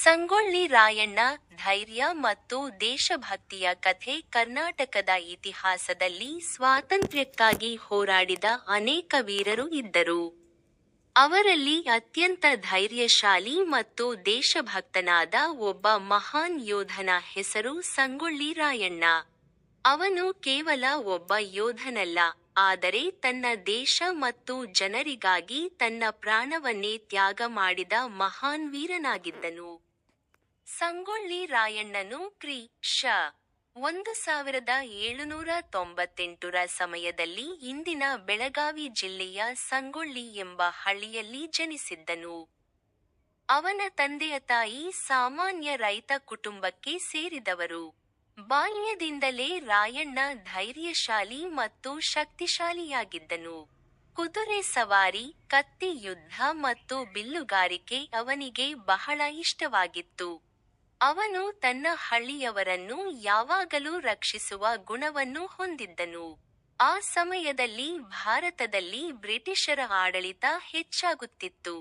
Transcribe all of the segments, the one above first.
ಸಂಗೊಳ್ಳಿ ರಾಯಣ್ಣ ಧೈರ್ಯ ಮತ್ತು ದೇಶಭಕ್ತಿಯ ಕಥೆ. ಕರ್ನಾಟಕದ ಇತಿಹಾಸದಲ್ಲಿ ಸ್ವಾತಂತ್ರ್ಯಕ್ಕಾಗಿ ಹೋರಾಡಿದ ಅನೇಕ ವೀರರು ಇದ್ದರು. ಅವರಲ್ಲಿ ಅತ್ಯಂತ ಧೈರ್ಯಶಾಲಿ ಮತ್ತು ದೇಶಭಕ್ತನಾದ ಒಬ್ಬ ಮಹಾನ್ ಯೋಧನ ಹೆಸರು ಸಂಗೊಳ್ಳಿ ರಾಯಣ್ಣ. ಅವನು ಕೇವಲ ಒಬ್ಬ ಯೋಧನಲ್ಲ, ಆದರೆ ತನ್ನ ದೇಶ ಮತ್ತು ಜನರಿಗಾಗಿ ತನ್ನ ಪ್ರಾಣವನ್ನೇ ತ್ಯಾಗ ಮಾಡಿದ ಮಹಾನ್ ವೀರನಾಗಿದ್ದನು. ಸಂಗೊಳ್ಳಿ ರಾಯಣ್ಣನು ಕ್ರಿ.ಶ. 1798ರ ಸಮಯದಲ್ಲಿ ಇಂದಿನ ಬೆಳಗಾವಿ ಜಿಲ್ಲೆಯ ಸಂಗೊಳ್ಳಿ ಎಂಬ ಹಳ್ಳಿಯಲ್ಲಿ ಜನಿಸಿದ್ದನು. ಅವನ ತಂದೆಯ ತಾಯಿ ಸಾಮಾನ್ಯ ರೈತ ಕುಟುಂಬಕ್ಕೆ ಸೇರಿದವರು. ಬಾಲ್ಯದಿಂದಲೇ ರಾಯಣ್ಣ ಧೈರ್ಯಶಾಲಿ ಮತ್ತು ಶಕ್ತಿಶಾಲಿಯಾಗಿದ್ದನು. ಕುದುರೆ ಸವಾರಿ, ಕತ್ತಿ ಯುದ್ಧ ಮತ್ತು ಬಿಲ್ಲುಗಾರಿಕೆ ಅವನಿಗೆ ಬಹಳ ಇಷ್ಟವಾಗಿತ್ತು. ಅವನು ತನ್ನ ಹಳ್ಳಿಯವರನ್ನು ಯಾವಾಗಲೂ ರಕ್ಷಿಸುವ ಗುಣವನ್ನು ಹೊಂದಿದ್ದನು. ಆ ಸಮಯದಲ್ಲಿ ಭಾರತದಲ್ಲಿ ಬ್ರಿಟಿಷರ ಆಡಳಿತ ಹೆಚ್ಚಾಗುತ್ತಿತ್ತು.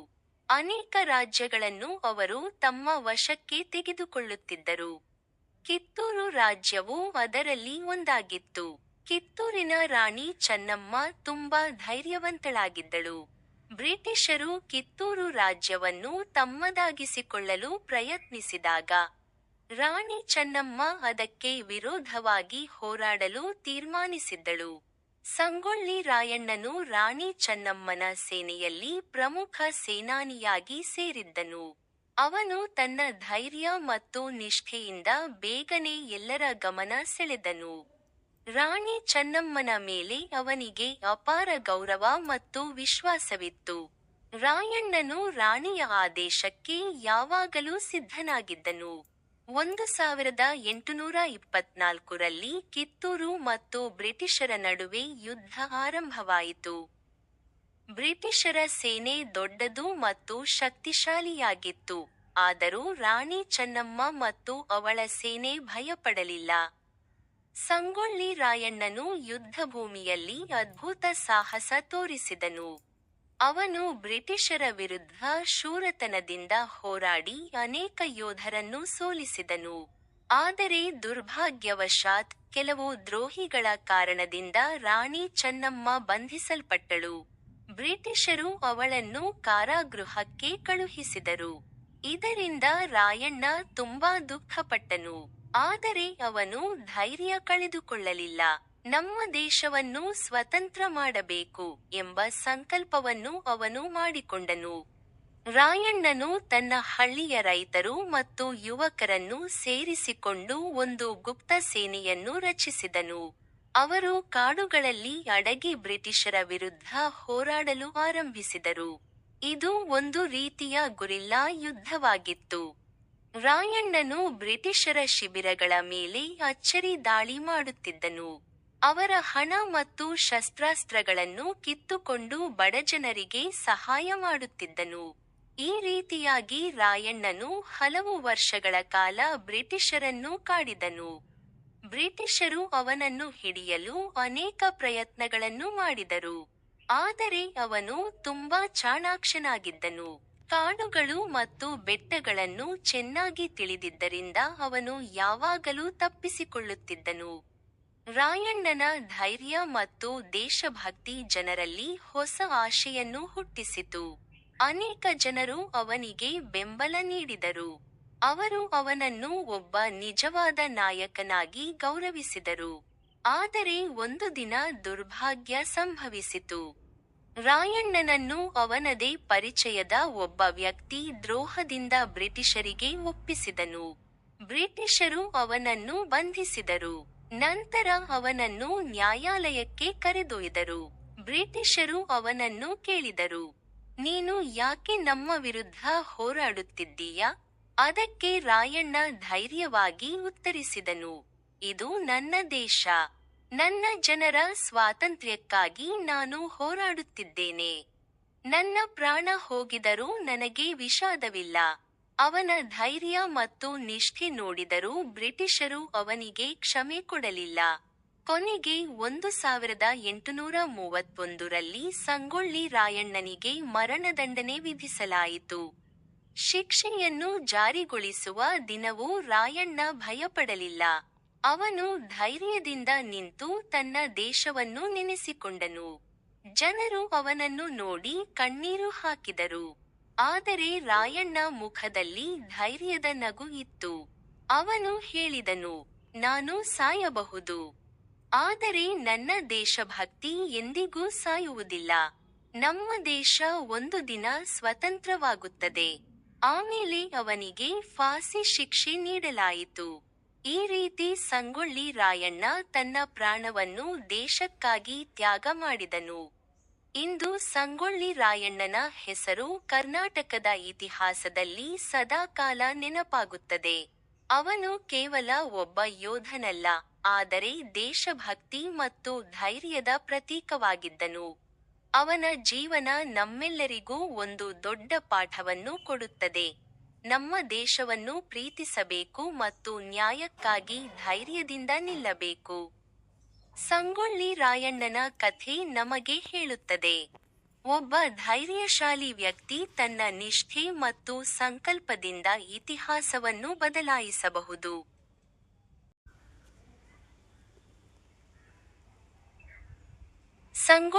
ಅನೇಕ ರಾಜ್ಯಗಳನ್ನು ಅವರು ತಮ್ಮ ವಶಕ್ಕೆ ತೆಗೆದುಕೊಳ್ಳುತ್ತಿದ್ದರು. ಕಿತ್ತೂರು ರಾಜ್ಯವು ಅದರಲ್ಲಿ ಒಂದಾಗಿತ್ತು. ಕಿತ್ತೂರಿನ ರಾಣಿ ಚೆನ್ನಮ್ಮ ತುಂಬಾ ಧೈರ್ಯವಂತಳಾಗಿದ್ದಳು. ಬ್ರಿಟಿಷರು ಕಿತ್ತೂರು ರಾಜ್ಯವನ್ನು ತಮ್ಮದಾಗಿಸಿಕೊಳ್ಳಲು ಪ್ರಯತ್ನಿಸಿದಾಗ ರಾಣಿ ಚೆನ್ನಮ್ಮ ಅದಕ್ಕೆ ವಿರೋಧವಾಗಿ ಹೋರಾಡಲು ತೀರ್ಮಾನಿಸಿದ್ದಳು. ಸಂಗೊಳ್ಳಿ ರಾಯಣ್ಣನು ರಾಣಿ ಚೆನ್ನಮ್ಮನ ಸೇನೆಯಲ್ಲಿ ಪ್ರಮುಖ ಸೇನಾನಿಯಾಗಿ ಸೇರಿದ್ದನು. ಅವನು ತನ್ನ ಧೈರ್ಯ ಮತ್ತು ನಿಷ್ಠೆಯಿಂದ ಬೇಗನೆ ಎಲ್ಲರ ಗಮನ ಸೆಳೆದನು. ರಾಣಿ ಚೆನ್ನಮ್ಮನ ಮೇಲೆ ಅವನಿಗೆ ಅಪಾರ ಗೌರವ ಮತ್ತು ವಿಶ್ವಾಸವಿತ್ತು. ರಾಯಣ್ಣನು ರಾಣಿಯ ಆದೇಶಕ್ಕೆ ಯಾವಾಗಲೂ ಸಿದ್ಧನಾಗಿದ್ದನು. 1824ರಲ್ಲಿ ಕಿತ್ತೂರು ಮತ್ತು ಬ್ರಿಟಿಷರ ನಡುವೆ ಯುದ್ಧ ಆರಂಭವಾಯಿತು. ಬ್ರಿಟಿಷರ ಸೇನೆ ದೊಡ್ಡದು ಮತ್ತು ಶಕ್ತಿಶಾಲಿಯಾಗಿತ್ತು, ಆದರೂ ರಾಣಿ ಚೆನ್ನಮ್ಮ ಮತ್ತು ಅವಳ ಸೇನೆ ಭಯಪಡಲಿಲ್ಲ. ಸಂಗೊಳ್ಳಿ ರಾಯಣ್ಣನು ಯುದ್ಧಭೂಮಿಯಲ್ಲಿ ಅದ್ಭುತ ಸಾಹಸ ತೋರಿಸಿದನು. ಅವನು ಬ್ರಿಟಿಷರ ವಿರುದ್ಧ ಶೂರತನದಿಂದ ಹೋರಾಡಿ ಅನೇಕ ಯೋಧರನ್ನು ಸೋಲಿಸಿದನು. ಆದರೆ ದುರ್ಭಾಗ್ಯವಶಾತ್ ಕೆಲವು ದ್ರೋಹಿಗಳ ಕಾರಣದಿಂದ ರಾಣಿ ಚೆನ್ನಮ್ಮ ಬಂಧಿಸಲ್ಪಟ್ಟಳು. ಬ್ರಿಟಿಷರು ಅವಳನ್ನು ಕಾರಾಗೃಹಕ್ಕೆ ಕಳುಹಿಸಿದರು. ಇದರಿಂದ ರಾಯಣ್ಣ ತುಂಬಾ ದುಃಖಪಟ್ಟನು. ಆದರೆ ಅವನು ಧೈರ್ಯ ಕಳೆದುಕೊಳ್ಳಲಿಲ್ಲ. ನಮ್ಮ ದೇಶವನ್ನು ಸ್ವತಂತ್ರ ಮಾಡಬೇಕು ಎಂಬ ಸಂಕಲ್ಪವನ್ನು ಅವನು ಮಾಡಿಕೊಂಡನು. ರಾಯಣ್ಣನು ತನ್ನ ಹಳ್ಳಿಯ ರೈತರು ಮತ್ತು ಯುವಕರನ್ನು ಸೇರಿಸಿಕೊಂಡು ಒಂದು ಗುಪ್ತ ಸೇನೆಯನ್ನು ರಚಿಸಿದನು. ಅವರು ಕಾಡುಗಳಲ್ಲಿ ಅಡಗಿ ಬ್ರಿಟಿಷರ ವಿರುದ್ಧ ಹೋರಾಡಲು ಆರಂಭಿಸಿದರು. ಇದು ಒಂದು ರೀತಿಯ ಗುರಿಲ್ಲಾ ಯುದ್ಧವಾಗಿತ್ತು. ರಾಯಣ್ಣನು ಬ್ರಿಟಿಷರ ಶಿಬಿರಗಳ ಮೇಲೆ ಅಚ್ಚರಿ ದಾಳಿ ಮಾಡುತ್ತಿದ್ದನು. ಅವರ ಹಣ ಮತ್ತು ಶಸ್ತ್ರಾಸ್ತ್ರಗಳನ್ನು ಕಿತ್ತುಕೊಂಡು ಬಡಜನರಿಗೆ ಸಹಾಯ ಮಾಡುತ್ತಿದ್ದನು. ಈ ರೀತಿಯಾಗಿ ರಾಯಣ್ಣನು ಹಲವು ವರ್ಷಗಳ ಕಾಲ ಬ್ರಿಟಿಷರನ್ನು ಕಾಡಿದನು. ಬ್ರಿಟಿಷರು ಅವನನ್ನು ಹಿಡಿಯಲು ಅನೇಕ ಪ್ರಯತ್ನಗಳನ್ನು ಮಾಡಿದರು. ಆದರೆ ಅವನು ತುಂಬಾ ಚಾಣಾಕ್ಷನಾಗಿದ್ದನು. ಕಾಡುಗಳು ಮತ್ತು ಬೆಟ್ಟಗಳನ್ನು ಚೆನ್ನಾಗಿ ತಿಳಿದಿದ್ದರಿಂದ ಅವನು ಯಾವಾಗಲೂ ತಪ್ಪಿಸಿಕೊಳ್ಳುತ್ತಿದ್ದನು. ರಾಯಣ್ಣನ ಧೈರ್ಯ ಮತ್ತು ದೇಶಭಕ್ತಿ ಜನರಲ್ಲಿ ಹೊಸ ಆಶೆಯನ್ನು ಹುಟ್ಟಿಸಿತು. ಅನೇಕ ಜನರು ಅವನಿಗೆ ಬೆಂಬಲ ನೀಡಿದರು. ಅವರು ಅವನನ್ನು ಒಬ್ಬ ನಿಜವಾದ ನಾಯಕನಾಗಿ ಗೌರವಿಸಿದರು. ಆದರೆ ಒಂದು ದಿನ ದುರ್ಭಾಗ್ಯ ಸಂಭವಿಸಿತು. ರಾಯಣ್ಣನನ್ನು ಅವನದೇ ಪರಿಚಯದ ಒಬ್ಬ ವ್ಯಕ್ತಿ ದ್ರೋಹದಿಂದ ಬ್ರಿಟಿಷರಿಗೆ ಒಪ್ಪಿಸಿದನು. ಬ್ರಿಟಿಷರು ಅವನನ್ನು ಬಂಧಿಸಿದರು. ನಂತರ ಅವನನ್ನು ನ್ಯಾಯಾಲಯಕ್ಕೆ ಕರೆದೊಯ್ದರು. ಬ್ರಿಟಿಷರು ಅವನನ್ನು ಕೇಳಿದರು, ನೀನು ಯಾಕೆ ನಮ್ಮ ವಿರುದ್ಧ ಹೋರಾಡುತ್ತಿದ್ದೀಯಾ? ಅದಕ್ಕೆ ರಾಯಣ್ಣ ಧೈರ್ಯವಾಗಿ ಉತ್ತರಿಸಿದನು, ಇದು ನನ್ನ ದೇಶ. ನನ್ನ ಜನರ ಸ್ವಾತಂತ್ರ್ಯಕ್ಕಾಗಿ ನಾನು ಹೋರಾಡುತ್ತಿದ್ದೇನೆ. ನನ್ನ ಪ್ರಾಣ ಹೋಗಿದರೂ ನನಗೆ ವಿಷಾದವಿಲ್ಲ. ಅವನ ಧೈರ್ಯ ಮತ್ತು ನಿಷ್ಠೆ ನೋಡಿದರೂ ಬ್ರಿಟಿಷರು ಅವನಿಗೆ ಕ್ಷಮೆ ಕೊಡಲಿಲ್ಲ. ಕೊನೆಗೆ 1831ರಲ್ಲಿ ಸಂಗೊಳ್ಳಿ ರಾಯಣ್ಣನಿಗೆ ಮರಣದಂಡನೆ ವಿಧಿಸಲಾಯಿತು. ಶಿಕ್ಷೆಯನ್ನು ಜಾರಿಗೊಳಿಸುವ ದಿನವೂ ರಾಯಣ್ಣ ಭಯಪಡಲಿಲ್ಲ. ಅವನು ಧೈರ್ಯದಿಂದ ನಿಂತು ತನ್ನ ದೇಶವನ್ನು ನೆನೆಸಿಕೊಂಡನು. ಜನರು ಅವನನ್ನು ನೋಡಿ ಕಣ್ಣೀರು ಹಾಕಿದರು. ಆದರೆ ರಾಯಣ್ಣ ಮುಖದಲ್ಲಿ ಧೈರ್ಯದ ನಗು ಇತ್ತು. ಅವನು ಹೇಳಿದನು, ನಾನು ಸಾಯಬಹುದು. ಆದರೆ ನನ್ನ ದೇಶಭಕ್ತಿ ಎಂದಿಗೂ ಸಾಯುವುದಿಲ್ಲ. ನಮ್ಮ ದೇಶ ಒಂದು ದಿನ ಸ್ವತಂತ್ರವಾಗುತ್ತದೆ. ಆಮೇಲೆ ಅವನಿಗೆ ಫಾಸಿ ಶಿಕ್ಷೆ ನೀಡಲಾಯಿತು. ಈ ರೀತಿ ಸಂಗೊಳ್ಳಿ ರಾಯಣ್ಣ ತನ್ನ ಪ್ರಾಣವನ್ನು ದೇಶಕ್ಕಾಗಿ ತ್ಯಾಗ ಮಾಡಿದನು. ಇಂದು ಸಂಗೊಳ್ಳಿ ರಾಯಣ್ಣನ ಹೆಸರು ಕರ್ನಾಟಕದ ಇತಿಹಾಸದಲ್ಲಿ ಸದಾಕಾಲ ನೆನಪಾಗುತ್ತದೆ. ಅವನು ಕೇವಲ ಒಬ್ಬ ಯೋಧನಲ್ಲ, ಆದರೆ ದೇಶಭಕ್ತಿ ಮತ್ತು ಧೈರ್ಯದ ಪ್ರತೀಕವಾಗಿದ್ದನು. ಅವನ ಜೀವನ ನಮ್ಮೆಲ್ಲರಿಗೂ ಒಂದು ದೊಡ್ಡ ಪಾಠವನ್ನು ಕೊಡುತ್ತದೆ. ನಮ್ಮ ದೇಶವನ್ನು ಪ್ರೀತಿಸಬೇಕು ಮತ್ತು ನ್ಯಾಯಕ್ಕಾಗಿ ಧೈರ್ಯದಿಂದ ನಿಲ್ಲಬೇಕು. ಸಂಗೊಳ್ಳಿ ರಾಯಣ್ಣನ ಕಥೆ ನಮಗೆ ಹೇಳುತ್ತದೆ, ಒಬ್ಬ ಧೈರ್ಯಶಾಲಿ ವ್ಯಕ್ತಿ ತನ್ನ ನಿಷ್ಠೆ ಮತ್ತು ಸಂಕಲ್ಪದಿಂದ ಇತಿಹಾಸವನ್ನು ಬದಲಾಯಿಸಬಹುದು. ಸಂಗೊಳ್ಳಿ